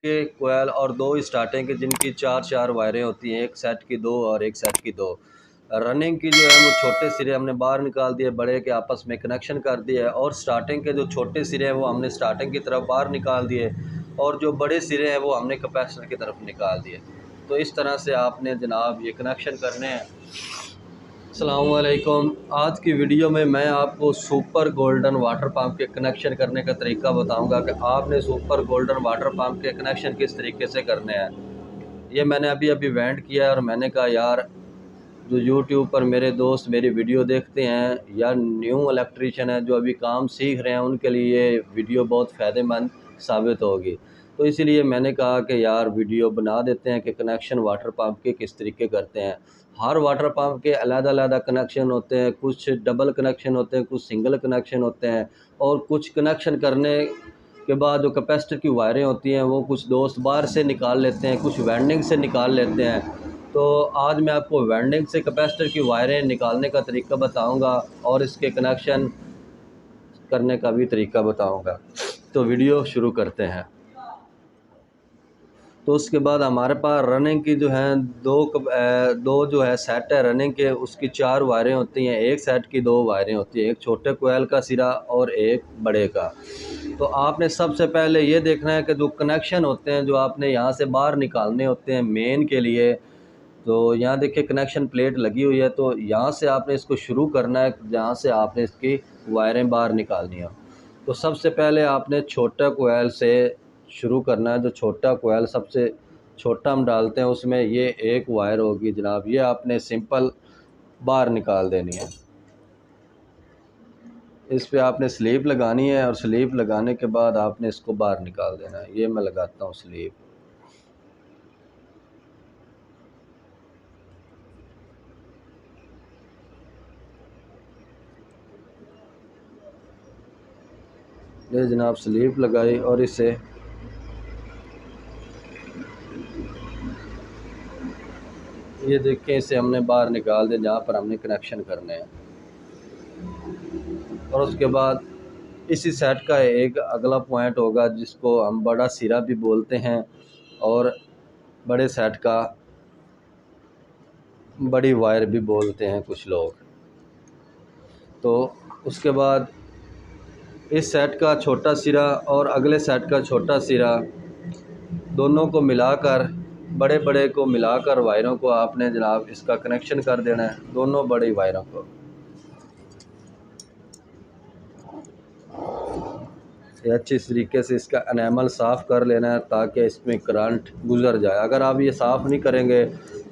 के कोयल और 2 स्टार्टिंग के जिनकी 4-4 वायरें होती हैं, एक सेट की 2 और एक सेट की 2। रनिंग की जो है वो छोटे सिरे हमने बाहर निकाल दिए, बड़े के आपस में कनेक्शन कर दिया है, और स्टार्टिंग के जो छोटे सिरे हैं वो हमने स्टार्टिंग की तरफ बाहर निकाल दिए, और जो बड़े सिरे हैं वो हमने कैपेसिटर की तरफ निकाल दिए। तो इस तरह से आपने जनाब ये कनेक्शन करने हैं। अस्सलामुअलैकुम। आज की वीडियो में मैं आपको सुपर गोल्डन वाटर पंप के कनेक्शन करने का तरीका बताऊंगा कि आपने सुपर गोल्डन वाटर पंप के कनेक्शन किस तरीके से करने हैं। ये मैंने अभी अभी वेंट किया है, और मैंने कहा यार जो यूट्यूब पर मेरे दोस्त मेरी वीडियो देखते हैं या न्यू इलेक्ट्रीशियन है जो अभी काम सीख रहे हैं, उनके लिए ये वीडियो बहुत फ़ायदेमंद साबित होगी। तो इसीलिए मैंने कहा कि यार वीडियो बना देते हैं कि कनेक्शन वाटर पंप के किस तरीके करते हैं। हर वाटर पंप के अलग-अलग कनेक्शन होते हैं, कुछ डबल कनेक्शन होते हैं, कुछ सिंगल कनेक्शन होते हैं, और कुछ कनेक्शन करने के बाद जो कैपेसिटर की वायरें होती हैं वो कुछ दोस्त बाहर से निकाल लेते हैं, कुछ वेंडिंग से निकाल लेते हैं। तो आज मैं आपको वेंडिंग से कैपेसिटर की वायरें निकालने का तरीका बताऊंगा, और इसके कनेक्शन करने का भी तरीका बताऊंगा। तो वीडियो शुरू करते हैं। तो उसके बाद हमारे पास रनिंग की जो है दो जो है सेट है रनिंग के, उसकी 4 वायरें होती हैं। एक सेट की 2 वायरें होती हैं, एक छोटे कोयल का सिरा और एक बड़े का। तो आपने सबसे पहले ये देखना है कि जो कनेक्शन होते हैं जो आपने यहाँ से बाहर निकालने होते हैं मेन के लिए, तो यहाँ देखिए कनेक्शन प्लेट लगी हुई है, तो यहाँ से आपने इसको शुरू करना है, जहाँ से आपने इसकी वायरें बाहर निकालनी है। तो सबसे पहले आपने छोटा कोयल से शुरू करना है। जो छोटा कोयल सबसे छोटा हम डालते हैं उसमें ये एक वायर होगी जनाब, ये आपने सिंपल बाहर निकाल देनी है। इस पे आपने स्लीप लगानी है, और स्लीप लगाने के बाद आपने इसको बाहर निकाल देना है। ये मैं लगाता हूँ स्लीप। ये जनाब स्लीप लगाई, और इसे ये देखें, इसे हमने बाहर निकाल दिया जहाँ पर हमने कनेक्शन करने हैं। और उसके बाद इसी सेट का एक अगला पॉइंट होगा जिसको हम बड़ा सिरा भी बोलते हैं, और बड़े सेट का बड़ी वायर भी बोलते हैं कुछ लोग। तो उसके बाद इस सेट का छोटा सिरा और अगले सेट का छोटा सिरा दोनों को मिलाकर, बड़े बड़े को मिलाकर वायरों को आपने जनाब इसका कनेक्शन कर देना है, दोनों बड़ी वायरों को। ये अच्छी तरीके से इसका एनेमल साफ़ कर लेना है ताकि इसमें करंट गुज़र जाए। अगर आप ये साफ़ नहीं करेंगे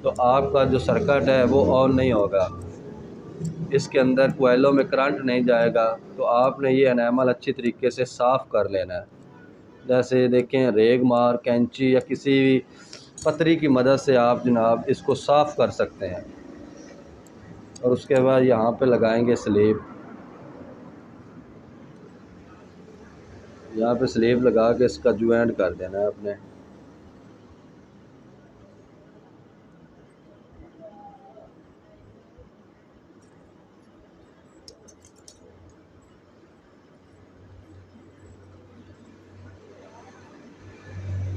तो आपका जो सर्किट है वो ऑन नहीं होगा, इसके अंदर कोयलों में करंट नहीं जाएगा। तो आपने ये एनेमल अच्छी तरीके से साफ़ कर लेना है। जैसे देखें, रेग मार, कैंची या किसी भी पतरी की मदद से आप जनाब इसको साफ़ कर सकते हैं। और उसके बाद यहाँ पे लगाएंगे स्लीप। यहाँ पे स्लीप लगा के इसका ज्वाइंट कर देना है अपने।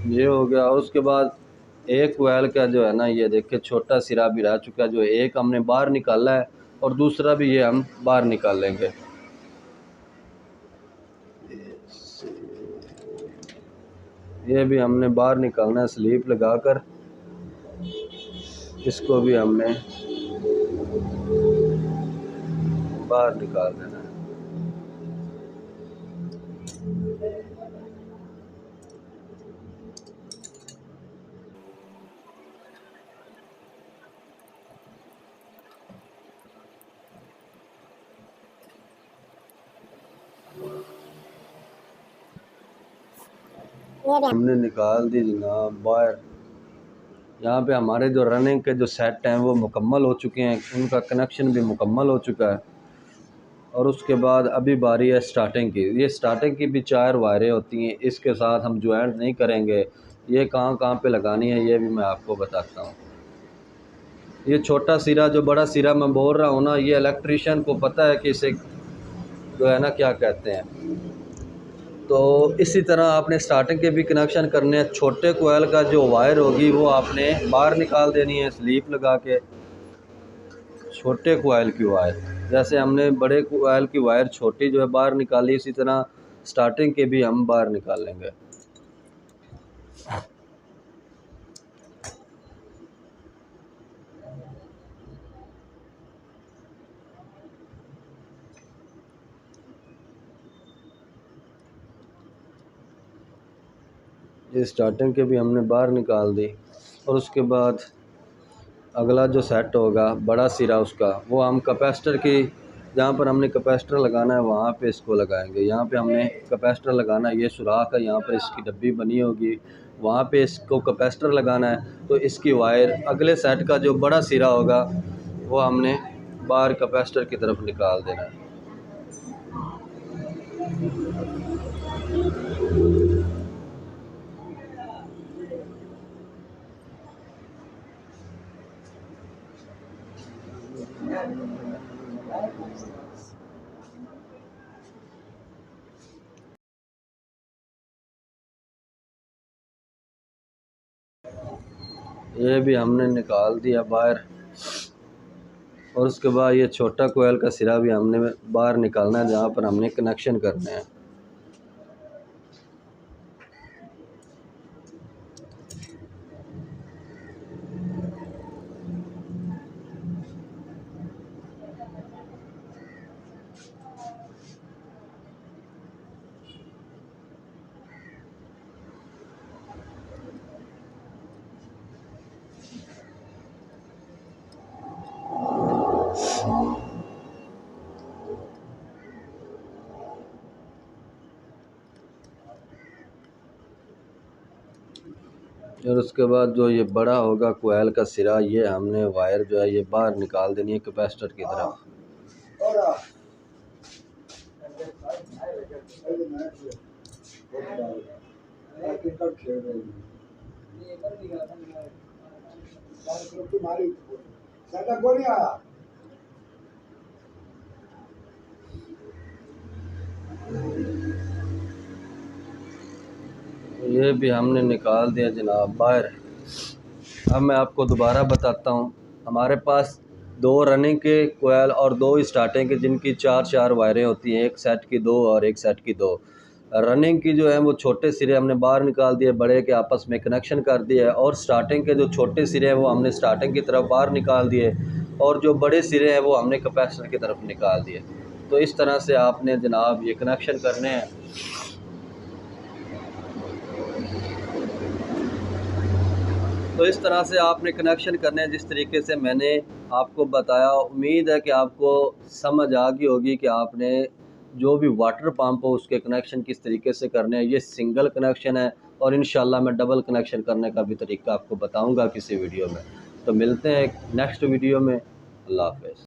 ये हो गया। और उसके बाद एक कोयल का जो है ना, ये देखिए छोटा सिरा भी रह चुका है, जो एक हमने बाहर निकाला है, और दूसरा भी ये हम बाहर निकाल लेंगे। ये भी हमने बाहर निकालना है स्लीप लगाकर। इसको भी हमने बाहर निकाल देना है। हमने निकाल दी जनाब बाहर। यहाँ पे हमारे जो रनिंग के जो सेट हैं वो मुकम्मल हो चुके हैं, उनका कनेक्शन भी मुकम्मल हो चुका है। और उसके बाद अभी बारी है स्टार्टिंग की। ये स्टार्टिंग की भी 4 वायरें होती हैं, इसके साथ हम ज्वाइंट नहीं करेंगे। ये कहाँ कहाँ पे लगानी है ये भी मैं आपको बताता हूँ। ये छोटा सिरा, जो बड़ा सिरा मैं बोल रहा हूँ ना, ये इलेक्ट्रीशियन को पता है कि इसे जो है ना क्या कहते हैं। तो इसी तरह आपने स्टार्टिंग के भी कनेक्शन करने हैं। छोटे कोयल का जो वायर होगी वो आपने बाहर निकाल देनी है स्लीप लगा के। छोटे कोयल की वायर, जैसे हमने बड़े कोयल की वायर छोटी जो है बाहर निकाली, इसी तरह स्टार्टिंग के भी हम बाहर निकाल लेंगे। ये स्टार्टिंग के भी हमने बाहर निकाल दी। और उसके बाद अगला जो सेट होगा बड़ा सिरा उसका, वो हम कैपेसिटर की, जहाँ पर हमने कैपेसिटर लगाना है वहाँ पे इसको लगाएंगे। यहाँ पे हमने कैपेसिटर लगाना है, ये सुराख है, यहाँ पर इसकी डब्बी बनी होगी, वहाँ पे इसको कैपेसिटर लगाना है। तो इसकी वायर अगले सेट का जो बड़ा सिरा होगा वो हमने बाहर कैपेसिटर की तरफ निकाल देना है। ये भी हमने निकाल दिया बाहर। और उसके बाद ये छोटा कोयल का सिरा भी हमने बाहर निकालना है, जहाँ पर हमने कनेक्शन करने हैं। और उसके बाद जो ये बड़ा होगा कोयल का सिरा, ये हमने वायर जो है ये बाहर निकाल देनी है कैपेसिटर की तरफ। ये भी हमने निकाल दिया जनाब बाहर। अब मैं आपको दोबारा बताता हूँ, हमारे पास 2 रनिंग के कोयल और 2 स्टार्टिंग के, जिनकी 4-4 वायरें होती हैं, एक सेट की 2 और एक सेट की 2। रनिंग की जो है वो छोटे सिरे हमने बाहर निकाल दिए, बड़े के आपस में कनेक्शन कर दिया है। और स्टार्टिंग के जो छोटे सिरे हैं वो हमने स्टार्टिंग की तरफ बाहर निकाल दिए, और जो बड़े सिरे हैं वो हमने कैपेसिटर की तरफ निकाल दिए। तो इस तरह से आपने जनाब ये कनेक्शन करने हैं। तो इस तरह से आपने कनेक्शन करने हैं जिस तरीके से मैंने आपको बताया। उम्मीद है कि आपको समझ आ गई होगी कि आपने जो भी वाटर पंप हो उसके कनेक्शन किस तरीके से करने हैं। ये सिंगल कनेक्शन है, और इंशाल्लाह मैं डबल कनेक्शन करने का भी तरीका आपको बताऊंगा किसी वीडियो में। तो मिलते हैं एक नेक्स्ट वीडियो में। अल्लाह हाफ़िज़।